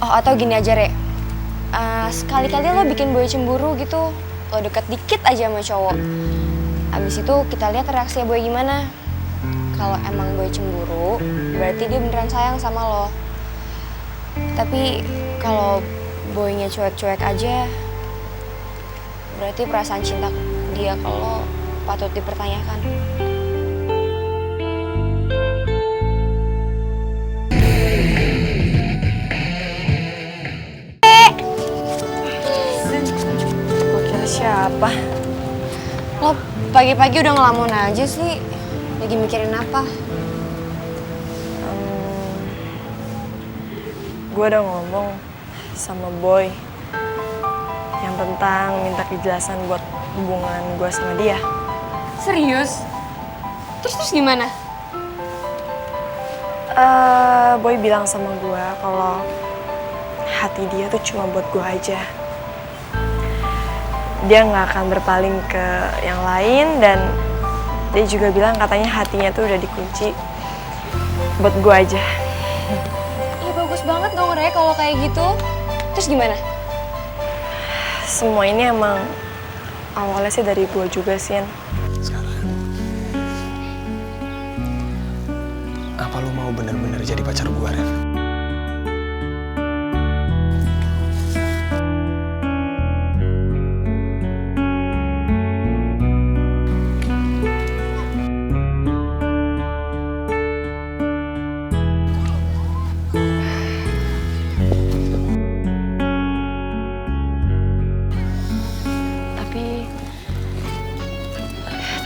Oh, atau gini aja, Re. Sekali-kali lo bikin boy cemburu gitu. Lo deket dikit aja sama cowok. Abis itu kita lihat reaksi boy gimana. Kalau emang boy cemburu, berarti dia beneran sayang sama lo. Tapi kalau boynya cuek-cuek aja, berarti perasaan cinta dia kalau patut dipertanyakan. Gue kira siapa? Lo pagi-pagi udah ngelamun aja sih. Lagi mikirin apa? Gue udah ngomong sama Boy yang tentang minta kejelasan buat hubungan gue sama dia. Serius? Terus gimana? Boy bilang sama gue kalau hati dia tuh cuma buat gue aja. Dia nggak akan berpaling ke yang lain dan dia juga bilang katanya hatinya tuh udah dikunci buat gue aja. Iya bagus banget dong Re kalau kayak gitu. Terus gimana? Semua ini emang awalnya sih dari gue juga, Sin. Sekarang, apa lu mau bener-bener jadi pacar gue, Rev?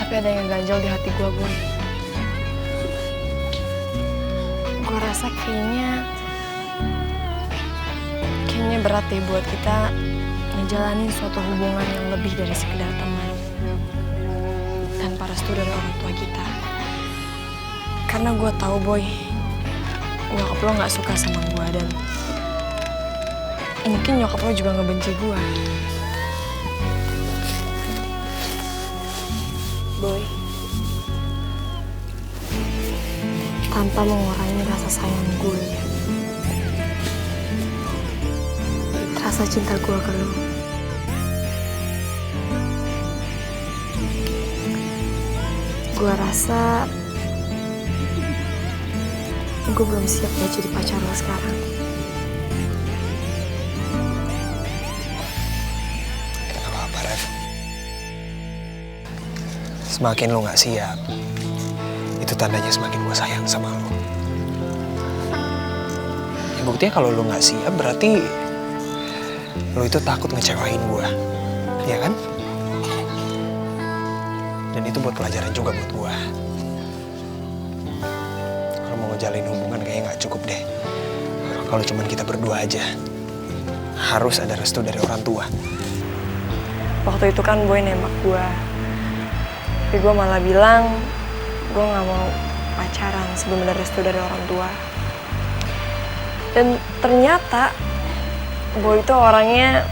Tapi ada yang ganjel di hati gue, Boy. Gue rasa kayaknya berat deh buat kita ngejalanin suatu hubungan yang lebih dari sekedar teman. Tanpa restu dari orang tua kita. Karena gue tahu, Boy, nyokap lo gak suka sama gue dan mungkin nyokap lo juga ngebenci gue. Boy, tanpa mengurangi rasa sayang gue, rasa cinta gue ke lo, gue rasa gue belum siap buat jadi pacar lo sekarang. Gak apa-apa, Rev. Semakin lo gak siap, itu tandanya semakin gue sayang sama lo. Ya, buktinya kalau lo gak siap berarti lo itu takut ngecewain gue, ya kan? Dan itu buat pelajaran juga buat gue. Kalau mau ngejalin hubungan kayaknya gak cukup deh. Kalau cuman kita berdua aja, harus ada restu dari orang tua. Waktu itu kan Boy nembak gue. Tapi gue malah bilang gue gak mau pacaran sebelum ada restu dari orang tua. Dan ternyata Boy itu orangnya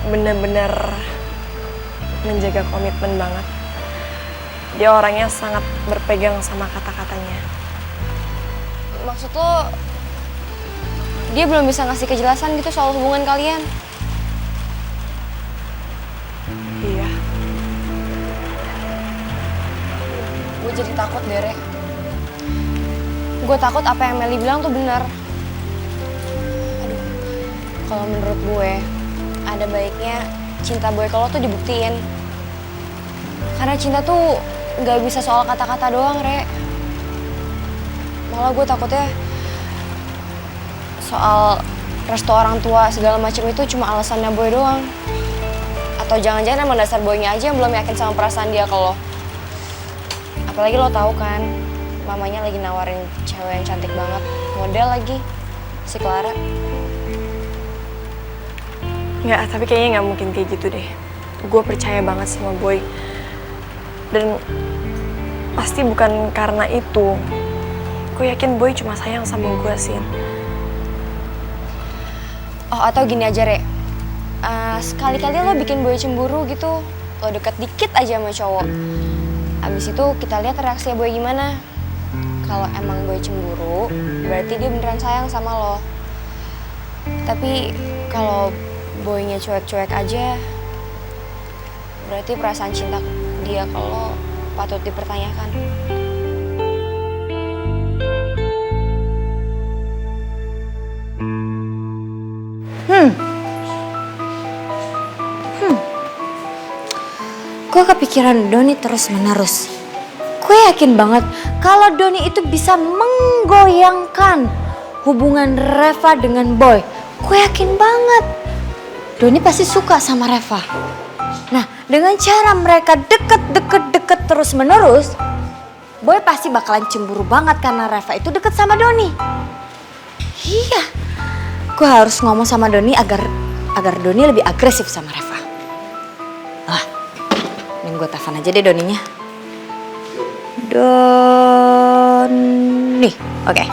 bener-bener menjaga komitmen banget. Dia orangnya sangat berpegang sama kata-katanya. Maksud lo, dia belum bisa ngasih kejelasan gitu soal hubungan kalian? Iya. Gue jadi takut deh, Re. Gue takut apa yang Meli bilang tuh benar. Aduh, kalau menurut gue, ada baiknya cinta Boy kalau tuh dibuktiin. Karena cinta tuh nggak bisa soal kata-kata doang, Re. Malah gue takutnya soal restu orang tua segala macam itu cuma alasannya Boy doang. Atau jangan-jangan emang dasar Boynya aja yang belum yakin sama perasaan dia ke lo. Apalagi lo tahu kan, mamanya lagi nawarin cewek yang cantik banget, model lagi, si Clara. Nggak, tapi kayaknya nggak mungkin kayak gitu deh. Gue percaya banget sama Boy. Dan pasti bukan karena itu. Gue yakin Boy cuma sayang sama gue, Sin. Oh, atau gini aja, Re. Sekali-kali lo bikin Boy cemburu gitu, lo deket dikit aja sama cowok. Abis itu kita lihat reaksi Boy gimana. Kalau emang Boy cemburu, berarti dia beneran sayang sama lo. Tapi kalau boynya cuek-cuek aja, berarti perasaan cinta dia kalau patut dipertanyakan. Gue kepikiran Doni terus-menerus. Gue yakin banget kalau Doni itu bisa menggoyangkan hubungan Reva dengan Boy. Gue yakin banget Doni pasti suka sama Reva. Nah, dengan cara mereka deket terus-menerus, Boy pasti bakalan cemburu banget karena Reva itu deket sama Doni. Iya, gue harus ngomong sama Doni agar Doni lebih agresif sama Reva. Wah, mending gue telepon aja deh Doninya. Doni, oke.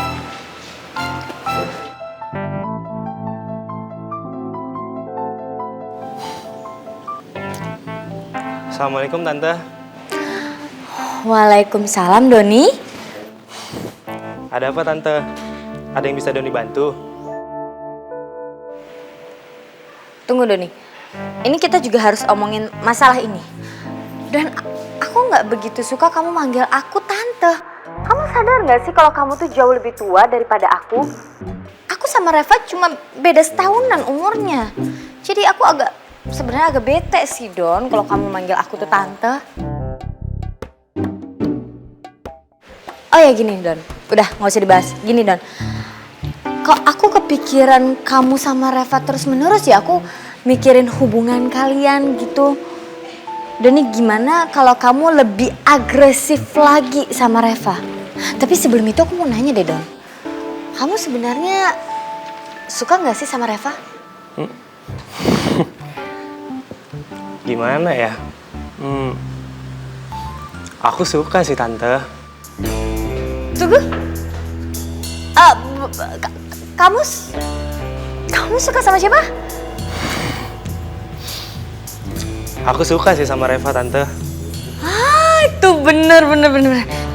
Assalamualaikum Tante. Waalaikumsalam Doni. Ada apa Tante? Ada yang bisa Doni bantu? Tunggu Doni, ini kita juga harus omongin masalah ini. Dan aku nggak begitu suka kamu manggil aku tante. Kamu sadar nggak sih kalau kamu tuh jauh lebih tua daripada aku? Aku sama Reva cuma beda setahunan umurnya. Jadi aku sebenarnya agak bete sih Don kalau kamu manggil aku tuh tante. Oh ya gini Don, udah nggak usah dibahas. Gini Don, kok aku kepikiran kamu sama Reva terus menerus ya, aku mikirin hubungan kalian gitu. Doni gimana kalau kamu lebih agresif lagi sama Reva? Tapi sebelum itu aku mau nanya deh Don, kamu sebenarnya suka nggak sih sama Reva? Gimana ya? Aku suka sih Tante. Tunggu, kamu suka sama siapa? Aku suka sih sama Reva Tante. Itu bener.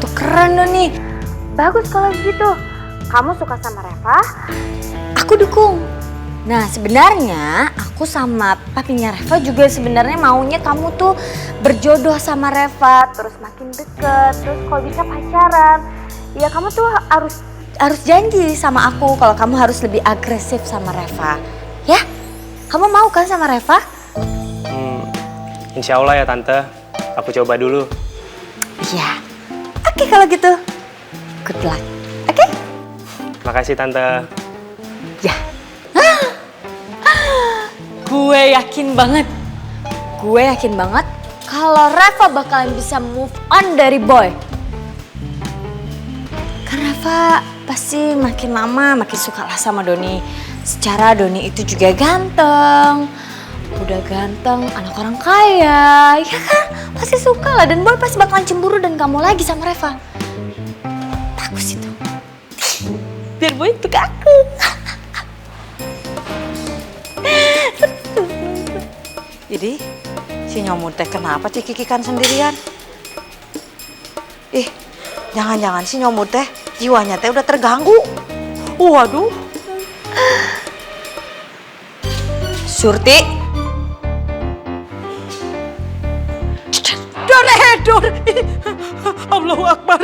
Tuh keren Doni. Bagus kalau gitu. Kamu suka sama Reva, aku dukung. Nah sebenarnya aku sama papinya Reva juga sebenarnya maunya kamu tuh berjodoh sama Reva, terus makin deket, terus kalau bisa pacaran. Ya kamu tuh harus janji sama aku kalau kamu harus lebih agresif sama Reva. Ya? Kamu mau kan sama Reva? Insya Allah ya Tante. Aku coba dulu. Iya. Oke kalau gitu. Good luck. Oke? Makasih Tante. Ya. Gue yakin banget kalau Reva bakalan bisa move on dari Boy. Karena Reva pasti makin lama makin suka lah sama Doni. Secara Doni itu juga ganteng. Udah ganteng, anak orang kaya. Ya kan? Pasti suka lah. Dan Boy pasti bakalan cemburu dan kamu lagi sama Reva. Bagus itu. Biar Boy itu ke aku. Jadi, si nyomut teh kenapa cikikikan sendirian? Jangan-jangan si nyomut teh jiwanya teh udah terganggu. Waduh. Surti. Dor. Allahu Akbar.